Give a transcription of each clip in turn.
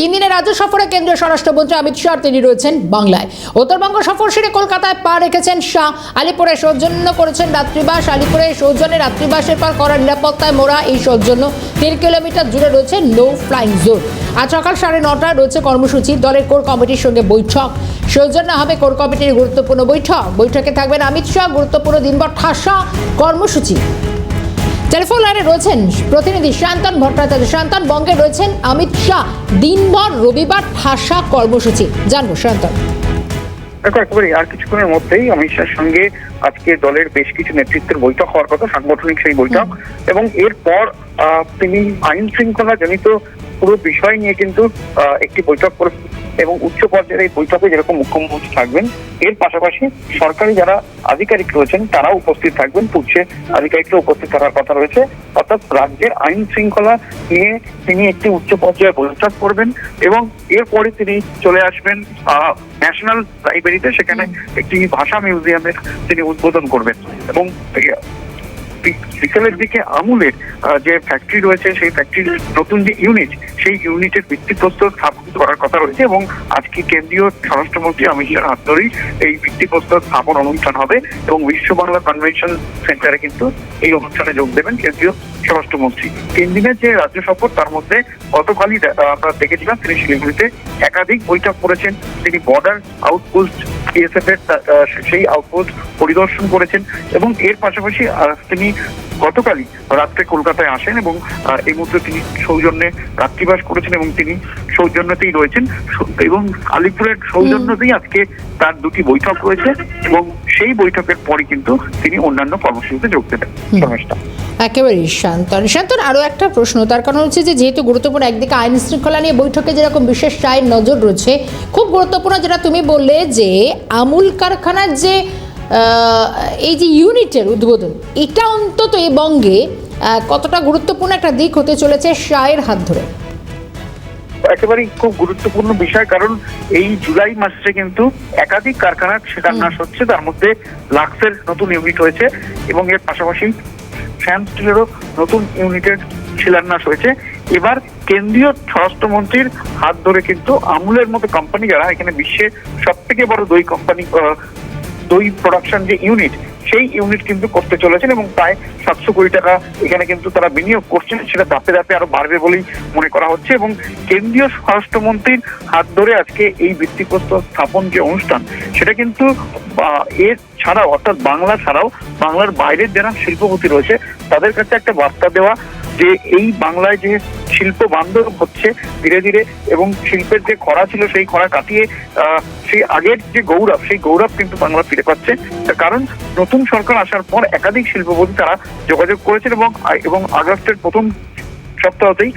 তিন দিনের রাজ্য সফরে কেন্দ্রীয় স্বরাষ্ট্রমন্ত্রী অমিত শাহ তিনি রয়েছেন বাংলায়। উত্তরবঙ্গ সফর সেরে কলকাতায় পা রেখেছেন শাহ। আলিপুরে সৌজন্য করেছেন রাত্রিবাস। আলিপুরে সৌজন্যে রাত্রিবাসের পর করা নিরাপত্তায় মোড়া এই সৌজন্য 3 কিলোমিটার জুড়ে রয়েছে নো ফ্লাইং জোন। আজ সকাল 9:30টায় রয়েছে কর্মসূচি। দলের কোর কমিটির সঙ্গে বৈঠক। সৌজন্য হবে কোর কমিটির গুরুত্বপূর্ণ বৈঠকে থাকবেন অমিত শাহ। গুরুত্বপূর্ণ দিনভর ঠাসা কর্মসূচি। টেলিফোন লাইনে রয়েছেন প্রতিনিধি শান্তন ভট্টাচার্য। শান্তন, বঙ্গে রয়েছেন অমিত শাহ, দিনভর রবিবার ঠাসা কর্মসূচি, জানবো শান্তন। একেবারে আর কিছুক্ষণের মধ্যেই অমিত শাহের সঙ্গে আজকে দলের বেশ কিছু নেতৃত্বের বৈঠক হওয়ার কথা, সাংগঠনিক সেই বৈঠক, এবং এরপর তিনি আইন শৃঙ্খলা জনিত পুরো বিষয় নিয়ে কিন্তু একটি বৈঠক করেছেন এবং উচ্চ পর্যায়ের এই বৈঠকে যেরকম মুখ্যমন্ত্রী থাকবেন, এর পাশাপাশি সরকারি যারা আধিকারিক রয়েছেন তারাও উপস্থিত থাকবেন। পুলিশের আধিকারিকরা উপস্থিত থাকার কথা রয়েছে। অর্থাৎ রাজ্যের আইন শৃঙ্খলা নিয়ে তিনি একটি উচ্চ পর্যায়ে বৈঠক করবেন এবং এরপরে তিনি চলে আসবেন ন্যাশনাল লাইব্রেরিতে। সেখানে একটি ভাষা মিউজিয়ামের তিনি উদ্বোধন করবেন এবং বিকেলের দিকে আমুলের যে ফ্যাক্টরি রয়েছে সেই ফ্যাক্টরির নতুন যে ইউনিট, সেই ইউনিটের ভিত্তিপ্রস্তর স্থাপন করার কথা রয়েছে এবং আজকে কেন্দ্রীয় স্বরাষ্ট্রমন্ত্রী অমিত শাহর হাত ধরেই এই ভিত্তিপ্রস্তর স্থাপন অনুষ্ঠান হবে এবং বিশ্ব বাংলা কনভেনশন সেন্টারে কিন্তু এই অনুষ্ঠানে যোগ দেবেন কেন্দ্রীয় স্বরাষ্ট্রমন্ত্রী। 3 দিনের যে রাজ্য সফর, তার মধ্যে গতকালই আমরা দেখেছিলাম তিনি শিলিগুড়িতে একাধিক বৈঠক করেছেন। তিনি বর্ডার আউটপোস্ট বিএসএফ এর সেই আউটপোস্ট পরিদর্শন করেছেন এবং এর পাশাপাশি তিনি গতকালই রাত্রে কলকাতায় আসেন এবং এই মুহূর্তে তিনি সৌজন্যে রাত্রিবাস করেছেন এবং তিনি সৌজন্যতেই রয়েছেন এবং আলিপুরের সৌজন্যতেই আজকে তার দুটি বৈঠক রয়েছে এবং সেই বৈঠকের পরই কিন্তু তিনি অন্যান্য কর্মসূচিতে যোগ দেবেন। একেবারেই শান্তন, আরো একটা প্রশ্ন, তার কারণ হচ্ছে যে যেহেতু গুরুত্বপূর্ণ, একদিকে আইন শৃঙ্খলা নিয়ে বৈঠকে যেরকম বিশেষ রায়ের নজর রয়েছে, খুব গুরুত্বপূর্ণ যেটা তুমি বললে যে আমুল কারখানার যে এই যে ইউনিটের উদ্বোধন, এটা অন্তত এই বঙ্গে কতটা গুরুত্বপূর্ণ একটা দিক হতে চলেছে শাহের হাত ধরে। একেবারেই খুব গুরুত্বপূর্ণ বিষয়, কারণ এই জুলাই মাসে কিন্তু একাধিক কারখানার শিলান্যাস হচ্ছে। তার মধ্যে লাক্সের নতুন ইউনিট হয়েছে এবং এর পাশাপাশি শ্যাম স্টিলেরও নতুন ইউনিটের শিলান্যাস হয়েছে। এবার কেন্দ্রীয় স্বরাষ্ট্রমন্ত্রীর হাত ধরে কিন্তু আমুলের মতো কোম্পানি, যারা এখানে বিশ্বের সব থেকে বড় দই কোম্পানি, দই প্রোডাকশন যে ইউনিট, সেই ইউনিট কিন্তু করতে চলেছেন এবং প্রায় 700 কোটি টাকা এখানে কিন্তু তারা বিনিয়োগ করছেন। সেটা ধাপে ধাপে আরো বাড়বে বলেই মনে করা হচ্ছে এবং কেন্দ্রীয় স্বরাষ্ট্রমন্ত্রীর হাত ধরে আজকে এই ভিত্তিপ্রস্তর স্থাপন যে অনুষ্ঠান, সেটা কিন্তু এর ছাড়াও, অর্থাৎ বাংলা ছাড়াও বাংলার বাইরের যারা শিল্পপতি রয়েছে তাদের কাছে একটা বার্তা দেওয়া যে এই বাংলায় যে শিল্প বান্ধব হচ্ছে ধীরে ধীরে এবং শিল্পের যে খরা ছিল সেই খরা কাটিয়ে সেই আগের যে গৌরব, সেই গৌরব কিন্তু বাংলা ফিরে পাচ্ছে। তার কারণ নতুন সরকার আসার পর একাধিক শিল্পপতি তারা যোগাযোগ করেছেন এবং আগস্টের প্রথম সপ্তাহতেই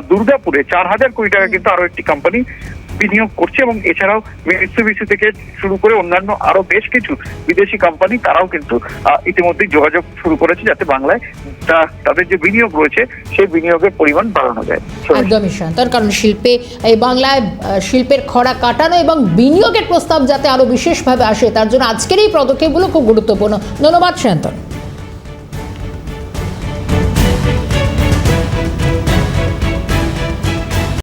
দুর্গাপুরে 4000 কোটি টাকা কিন্তু আরো একটি কোম্পানি বিনিয়োগ করছে এবং এছাড়াও মিৎসুবিশি থেকে শুরু করে অন্যান্য আরো বেশ কিছু বিদেশি কোম্পানি তারাও কিন্তু ইতিমধ্যেই যোগাযোগ শুরু করেছে যাতে বাংলায় তাদের যে বিনিয়োগ রয়েছে সেই বিনিয়োগের পরিমাণ বাড়ানো যায়। একদমই শান্তন, কারণ শিল্পে এই বাংলায় শিল্পের খরা কাটানো এবং বিনিয়োগের প্রস্তাব যাতে আরো বিশেষভাবে আসে, তার জন্য আজকের এই পদক্ষেপগুলো খুব গুরুত্বপূর্ণ। ধন্যবাদ শান্তন।